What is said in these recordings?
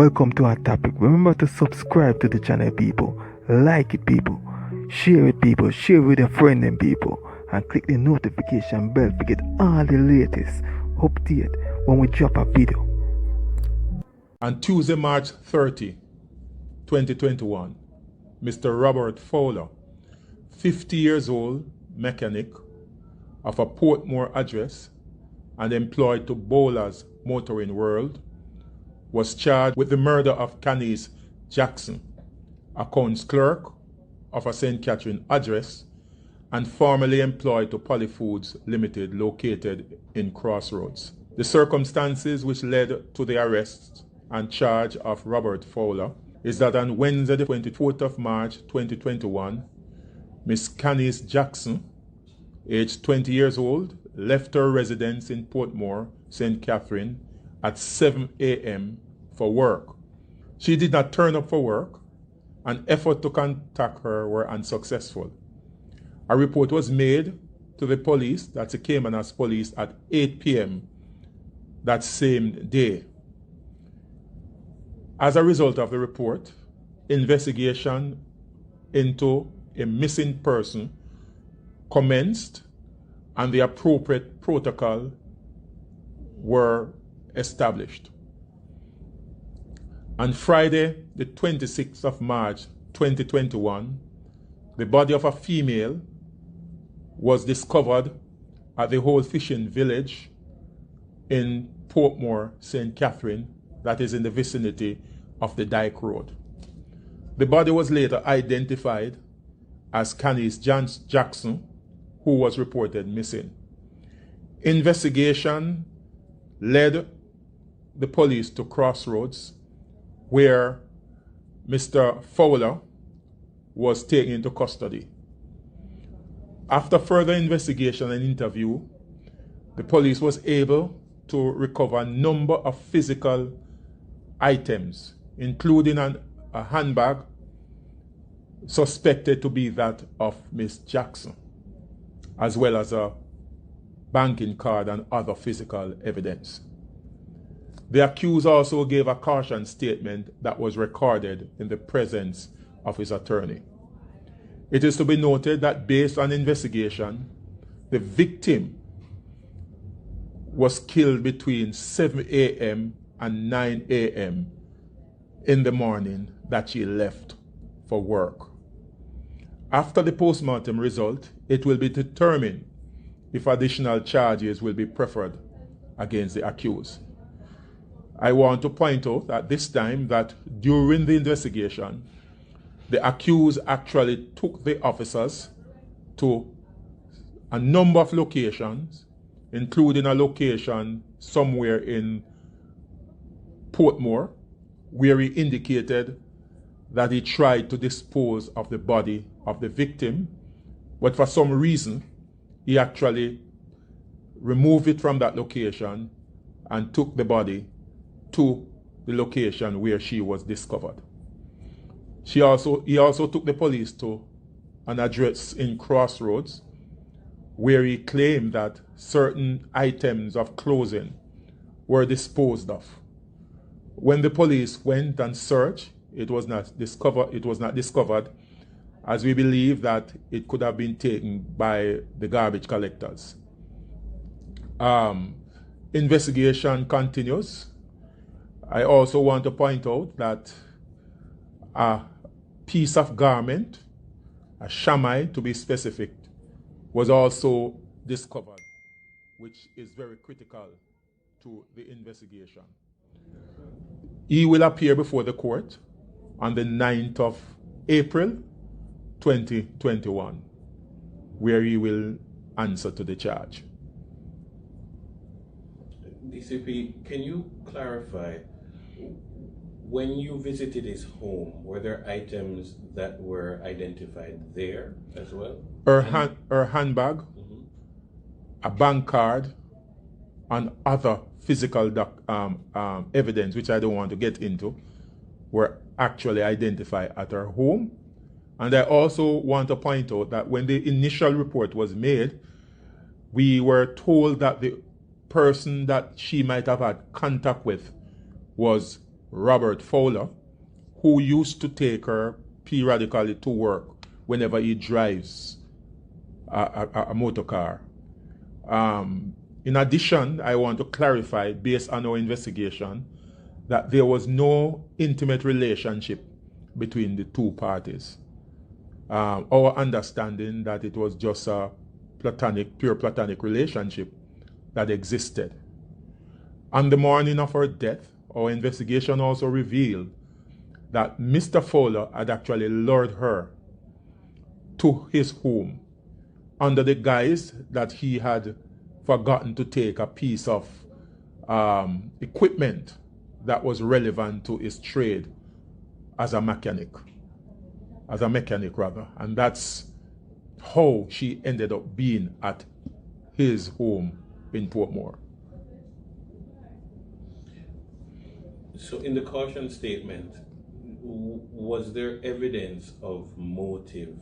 welcome to our topic. Remember to subscribe to the channel, people. Like it, people. Share it, people. Share it with a friend and people. And click the notification bell to get all the latest update when we drop a video. On Tuesday, March 30, 2021, Mr. Robert Fowler, 50 years old, mechanic of a Portmore address and employed to Bowler's Motoring World, was charged with the murder of Khanice Jackson, accounts clerk of a St. Catherine address and formerly employed to Polyfoods Limited located in Crossroads. The circumstances which led to the arrest and charge of Robert Fowler is that on Wednesday the 24th of March 2021, Miss Khanice Jackson, aged 20 years old, left her residence in Portmore, St. Catherine at 7 a.m. for work. She did not turn up for work, and efforts to contact her were unsuccessful. A report was made to the police, that's the Caymanas police, at 8 p.m. that same day. As a result of the report, investigation into a missing person commenced and the appropriate protocol were established. On Friday, the 26th of March 2021, the body of a female was discovered at the Whole Fishing Village in Portmore, St. Catherine, that is in the vicinity of the Dyke Road. The body was later identified as Khanice Jackson, who was reported missing. Investigation led the police to Crossroads, where Mr. Fowler was taken into custody. After further investigation and interview, the police was able to recover a number of physical items, including a handbag suspected to be that of Miss Jackson, as well as a banking card and other physical evidence. The accused also gave a caution statement that was recorded in the presence of his attorney. It is to be noted that based on investigation, the victim was killed between 7 a.m. and 9 a.m. in the morning that she left for work. After the postmortem result, it will be determined if additional charges will be preferred against the accused. I want to point out at this time that during the investigation, the accused actually took the officers to a number of locations, including a location somewhere in Portmore, where he indicated that he tried to dispose of the body of the victim, but for some reason, he actually removed it from that location and took the body to the location where she was discovered. He also took the police to an address in Crossroads, where he claimed that certain items of clothing were disposed of. When the police went and searched, it was not discovered, as we believe that it could have been taken by the garbage collectors. Investigation continues. I also want to point out that a piece of garment, a chamois to be specific, was also discovered, which is very critical to the investigation. He will appear before the court on the 9th of April 2021, where he will answer to the charge. DCP, can you clarify, when you visited his home, were there items that were identified there as well? Her handbag, a bank card, and other physical evidence, which I don't want to get into, were actually identified at her home. And I also want to point out that when the initial report was made, we were told that the person that she might have had contact with was Robert Fowler, who used to take her periodically to work whenever he drives a motor car. In addition, I want to clarify, based on our investigation, that there was no intimate relationship between the two parties. Our understanding that it was just a pure platonic relationship that existed. On the morning of her death, our investigation also revealed that Mr. Fowler had actually lured her to his home under the guise that he had forgotten to take a piece of equipment that was relevant to his trade as a mechanic. And that's how she ended up being at his home in Portmore. So in the caution statement, was there evidence of motive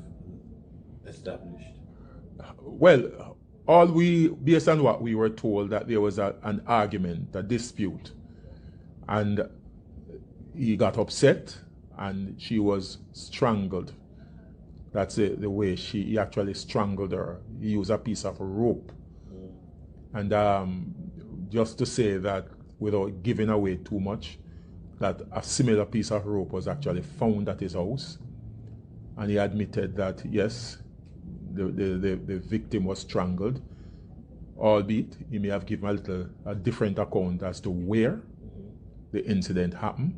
established? Well, based on what we were told, that there was an argument, a dispute, and he got upset and she was strangled. That's the way he actually strangled her. He used a piece of rope. And just to say that, without giving away too much, that a similar piece of rope was actually found at his house. And he admitted that, yes, the victim was strangled, albeit he may have given a different account as to where the incident happened.